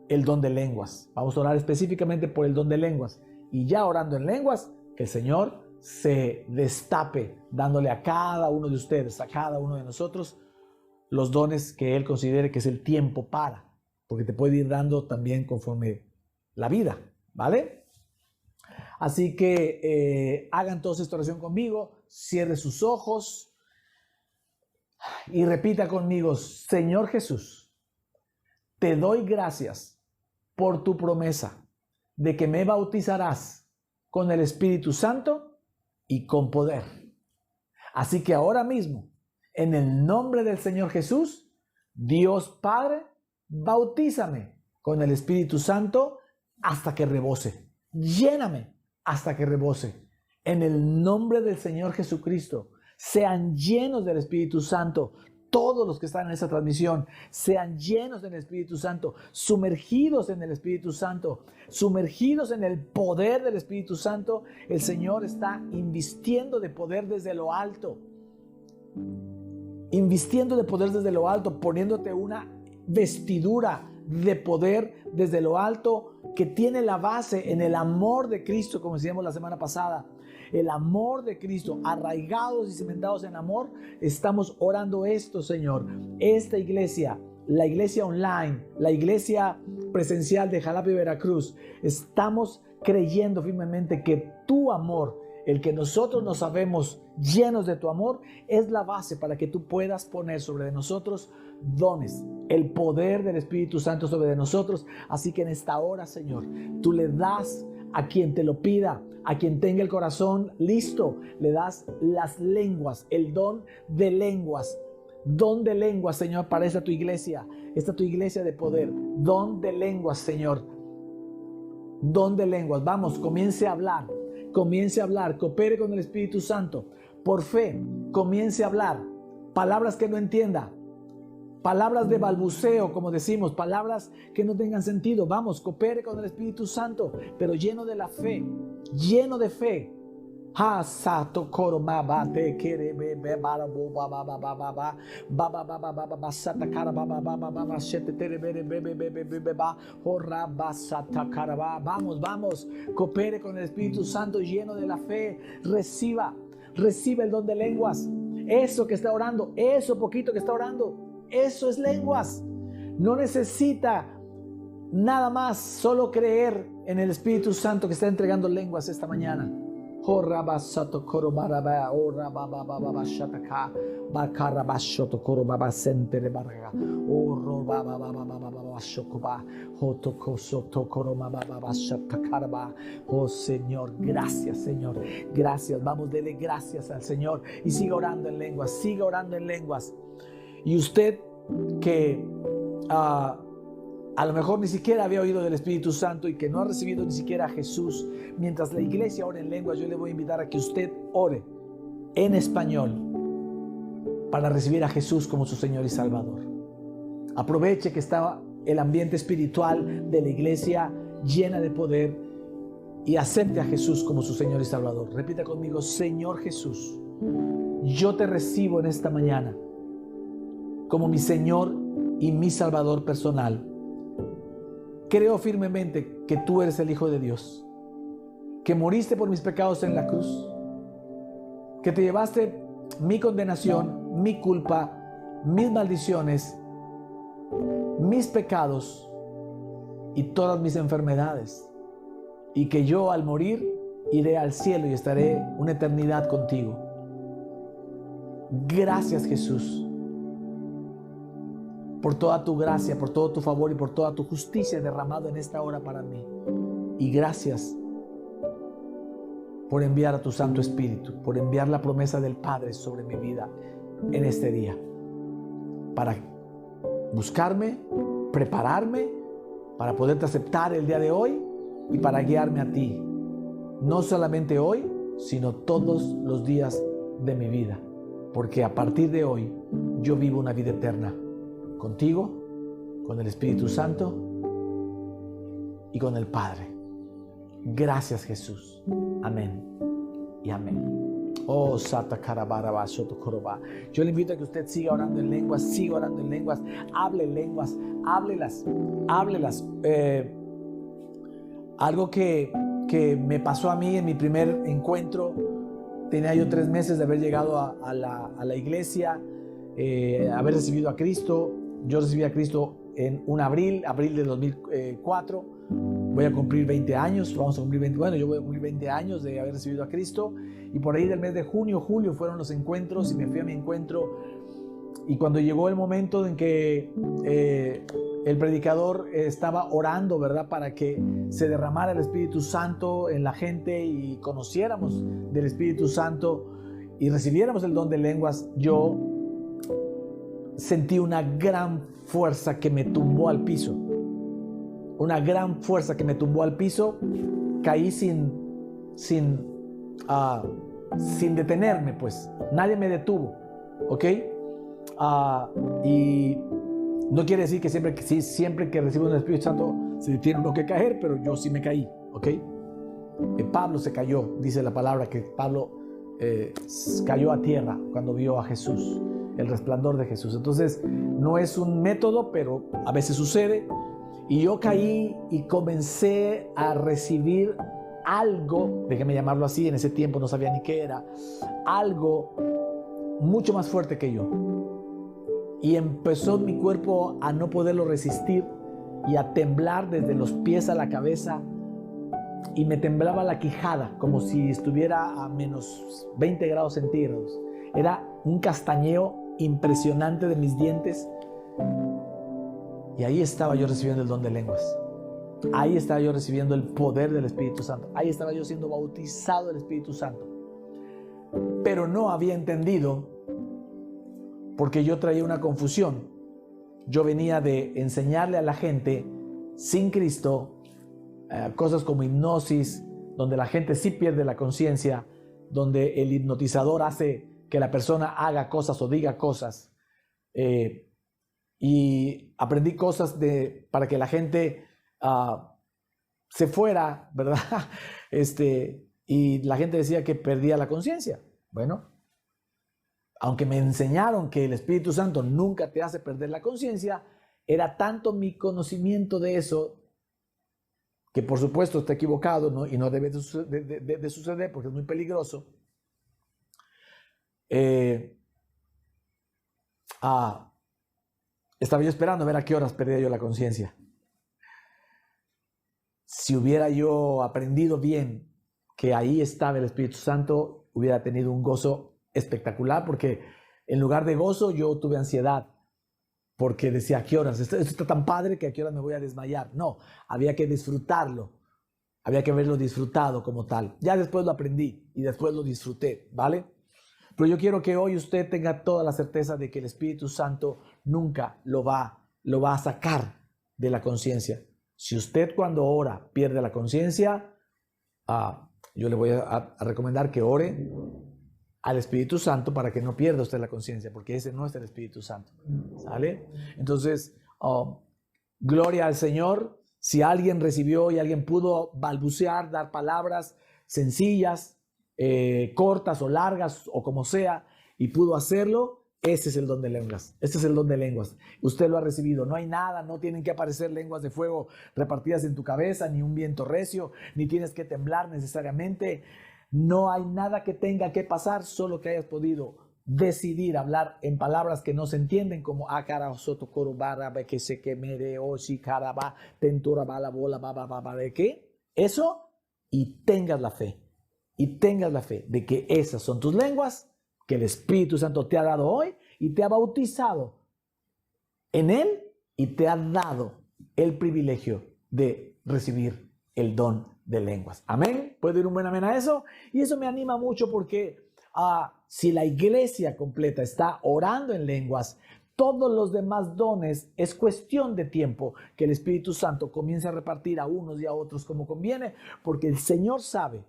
el don de lenguas. Vamos a orar específicamente por el don de lenguas, y ya orando en lenguas, que el Señor se destape dándole a cada uno de ustedes, a cada uno de nosotros, los dones que Él considere que es el tiempo para, porque te puede ir dando también conforme la vida, ¿vale? Así que hagan todos esta oración conmigo, cierre sus ojos y repita conmigo: Señor Jesús, te doy gracias por tu promesa de que me bautizarás con el Espíritu Santo y con poder. Así que ahora mismo, en el nombre del Señor Jesús, Dios Padre, bautízame con el Espíritu Santo hasta que rebose. Lléname hasta que rebose. En el nombre del Señor Jesucristo, sean llenos del Espíritu Santo. Todos los que están en esa transmisión sean llenos del Espíritu Santo, sumergidos en el Espíritu Santo, sumergidos en el poder del Espíritu Santo. El Señor está invistiendo de poder desde lo alto. Invistiendo de poder desde lo alto, poniéndote una vestidura de poder desde lo alto que tiene la base en el amor de Cristo, como decíamos la semana pasada. El amor de Cristo, arraigados y cimentados en amor, estamos orando esto, Señor. Esta iglesia, la iglesia online, la iglesia presencial de Jalapa y Veracruz, estamos creyendo firmemente que tu amor, el que nosotros nos sabemos llenos de tu amor, es la base para que tú puedas poner sobre nosotros dones, el poder del Espíritu Santo sobre nosotros. Así que en esta hora, Señor, tú le das a quien te lo pida, a quien tenga el corazón listo, le das las lenguas, el don de lenguas. Don de lenguas, Señor, para esta tu iglesia de poder. Don de lenguas, Señor. Don de lenguas. Vamos, comience a hablar, coopere con el Espíritu Santo. Por fe, comience a hablar palabras que no entienda, palabras de balbuceo, como decimos, palabras que no tengan sentido. Vamos, coopere con el Espíritu Santo, pero lleno de la fe, lleno de fe. Vamos, coopere con el Espíritu Santo lleno de la fe. Reciba el don de lenguas. Eso que está orando, eso poquito que está orando, eso es lenguas. No necesita nada más, solo creer en el Espíritu Santo que está entregando lenguas esta mañana. Oh, rabasato koro baraba, oh, rabababa shataka, bakarabashoto koro baba sentere baraga, oh, robababa shokoba, oh, tokosoto koro baba shatakaraba. Oh, Señor, gracias, Señor, gracias. Vamos, dele gracias al Señor y siga orando en lenguas, siga orando en lenguas. Y usted que a lo mejor ni siquiera había oído del Espíritu Santo y que no ha recibido ni siquiera a Jesús, mientras la iglesia ora en lenguas, yo le voy a invitar a que usted ore en español para recibir a Jesús como su Señor y Salvador. Aproveche que está el ambiente espiritual de la iglesia llena de poder y acepte a Jesús como su Señor y Salvador. Repita conmigo: Señor Jesús, yo te recibo en esta mañana como mi Señor y mi Salvador personal. Creo firmemente que tú eres el Hijo de Dios, que moriste por mis pecados en la cruz, que te llevaste mi condenación, mi culpa, mis maldiciones, mis pecados y todas mis enfermedades, y que yo al morir iré al cielo y estaré una eternidad contigo. Gracias, Jesús, por toda tu gracia, por todo tu favor y por toda tu justicia derramado en esta hora para mí. Y gracias por enviar a tu Santo Espíritu, por enviar la promesa del Padre sobre mi vida en este día, para buscarme, prepararme, para poderte aceptar el día de hoy y para guiarme a ti, no solamente hoy, sino todos los días de mi vida, porque a partir de hoy yo vivo una vida eterna contigo, con el Espíritu Santo y con el Padre. Gracias, Jesús. Amén y amén. Oh, Sata Karabaraba Shoto Koroba. Yo le invito a que usted siga orando en lenguas, siga orando en lenguas, hable lenguas, háblelas. Algo que me pasó a mí en mi primer encuentro, tenía yo 3 meses de haber llegado a la iglesia, haber recibido a Cristo. Yo recibí a Cristo en un abril de 2004. Voy a cumplir 20 años, yo voy a cumplir 20 años de haber recibido a Cristo. Y por ahí del mes de junio, julio fueron los encuentros y me fui a mi encuentro. Y cuando llegó el momento en que el predicador estaba orando, ¿verdad?, para que se derramara el Espíritu Santo en la gente y conociéramos del Espíritu Santo y recibiéramos el don de lenguas, yo sentí una gran fuerza que me tumbó al piso. Una gran fuerza que me tumbó al piso. Caí sin detenerme, pues. Nadie me detuvo, ¿ok? Y no quiere decir que siempre que recibo el Espíritu Santo se tiene uno que caer, pero yo sí me caí, ¿ok? Pablo se cayó, dice la palabra que Pablo cayó a tierra cuando vio a Jesús, el resplandor de Jesús. Entonces no es un método, pero a veces sucede. Y yo caí y comencé a recibir algo, déjeme llamarlo así, en ese tiempo no sabía ni qué era, algo mucho más fuerte que yo. Y empezó mi cuerpo a no poderlo resistir y a temblar desde los pies a la cabeza, y me temblaba la quijada como si estuviera a menos 20 grados centígrados. Era un castañeo impresionante de mis dientes. Y ahí estaba yo recibiendo el don de lenguas. Ahí estaba yo recibiendo el poder del Espíritu Santo. Ahí estaba yo siendo bautizado del Espíritu Santo. Pero no había entendido, porque yo traía una confusión. Yo venía de enseñarle a la gente sin Cristo cosas como hipnosis, donde la gente sí pierde la conciencia, donde el hipnotizador hace que la persona haga cosas o diga cosas. Y aprendí cosas para que la gente se fuera, ¿verdad? Y la gente decía que perdía la conciencia. Bueno, aunque me enseñaron que el Espíritu Santo nunca te hace perder la conciencia, era tanto mi conocimiento de eso, que por supuesto está equivocado, ¿no? Y no debe de suceder porque es muy peligroso. Estaba yo esperando a ver a qué horas perdía yo la conciencia. si hubiera yo aprendido bien que ahí estaba el Espíritu Santo, hubiera tenido un gozo espectacular, porque en lugar de gozo yo tuve ansiedad, porque decía, ¿a qué horas? Esto está tan padre que a qué horas me voy a desmayar. No, había que disfrutarlo, había que haberlo disfrutado como tal. Ya después lo aprendí y después lo disfruté, ¿vale? Pero yo quiero que hoy usted tenga toda la certeza de que el Espíritu Santo nunca lo va a sacar de la conciencia. Si usted cuando ora pierde la conciencia, yo le voy a recomendar que ore al Espíritu Santo para que no pierda usted la conciencia, porque ese no es el Espíritu Santo, ¿sale? Entonces, gloria al Señor. Si alguien recibió y alguien pudo balbucear, dar palabras sencillas, cortas o largas o como sea, y pudo hacerlo, ese es el don de lenguas. Este es el don de lenguas. Usted lo ha recibido. No hay nada, no tienen que aparecer lenguas de fuego repartidas en tu cabeza, ni un viento recio, ni tienes que temblar necesariamente. No hay nada que tenga que pasar, solo que hayas podido decidir hablar en palabras que no se entienden, como akara soto korobara que se quemere oshi karaba tentura bala bola baba de qué eso, y tengas la fe de que esas son tus lenguas que el Espíritu Santo te ha dado hoy y te ha bautizado en él y te ha dado el privilegio de recibir el don de lenguas. Amén. ¿Puedo ir un buen amén a eso? Y eso me anima mucho porque si la iglesia completa está orando en lenguas, todos los demás dones es cuestión de tiempo que el Espíritu Santo comience a repartir a unos y a otros como conviene, porque el Señor sabe,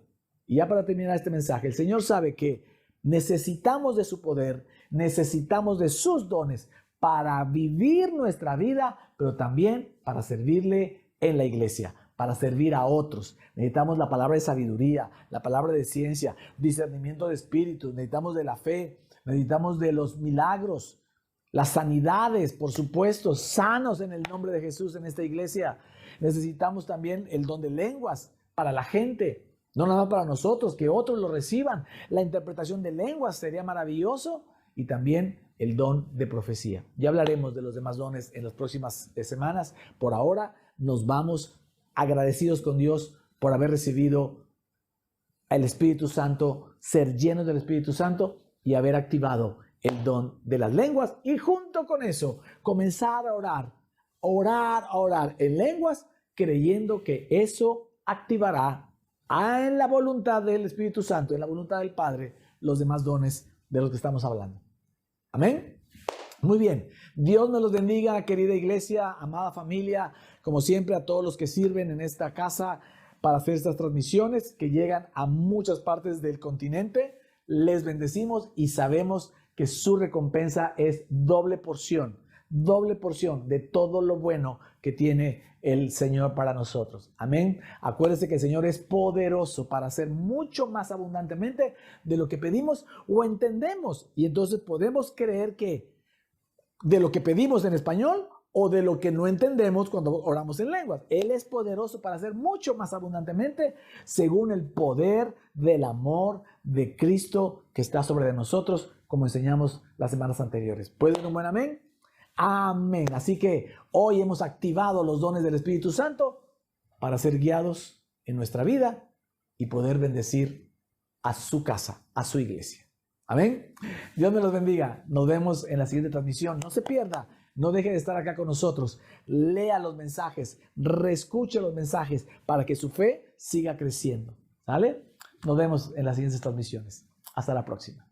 y ya para terminar este mensaje, el Señor sabe que necesitamos de su poder, necesitamos de sus dones para vivir nuestra vida, pero también para servirle en la iglesia, para servir a otros. Necesitamos la palabra de sabiduría, la palabra de ciencia, discernimiento de espíritus, necesitamos de la fe, necesitamos de los milagros, las sanidades, por supuesto, sanos en el nombre de Jesús en esta iglesia. Necesitamos también el don de lenguas para la gente, no nada más para nosotros, que otros lo reciban. La interpretación de lenguas sería maravilloso, y también el don de profecía. Ya hablaremos de los demás dones en las próximas semanas. Por ahora nos vamos agradecidos con Dios por haber recibido el Espíritu Santo, ser llenos del Espíritu Santo y haber activado el don de las lenguas, y junto con eso comenzar a orar en lenguas, creyendo que eso activará en la voluntad del Espíritu Santo, en la voluntad del Padre, los demás dones de los que estamos hablando. Amén. Muy bien. Dios nos los bendiga, querida iglesia, amada familia. Como siempre, a todos los que sirven en esta casa para hacer estas transmisiones que llegan a muchas partes del continente, les bendecimos y sabemos que su recompensa es doble porción de todo lo bueno que tiene el Señor para nosotros. Amén. Acuérdense que el Señor es poderoso para hacer mucho más abundantemente de lo que pedimos o entendemos. Y entonces podemos creer que de lo que pedimos en español o de lo que no entendemos cuando oramos en lenguas. Él es poderoso para hacer mucho más abundantemente según el poder del amor de Cristo que está sobre de nosotros, como enseñamos las semanas anteriores. ¿Pueden un buen amén? Amén. Así que hoy hemos activado los dones del Espíritu Santo para ser guiados en nuestra vida y poder bendecir a su casa, a su iglesia. Amén. Dios me los bendiga. Nos vemos en la siguiente transmisión. No se pierda. No deje de estar acá con nosotros. Lea los mensajes, reescuche los mensajes para que su fe siga creciendo. ¿Sale? Nos vemos en las siguientes transmisiones. Hasta la próxima.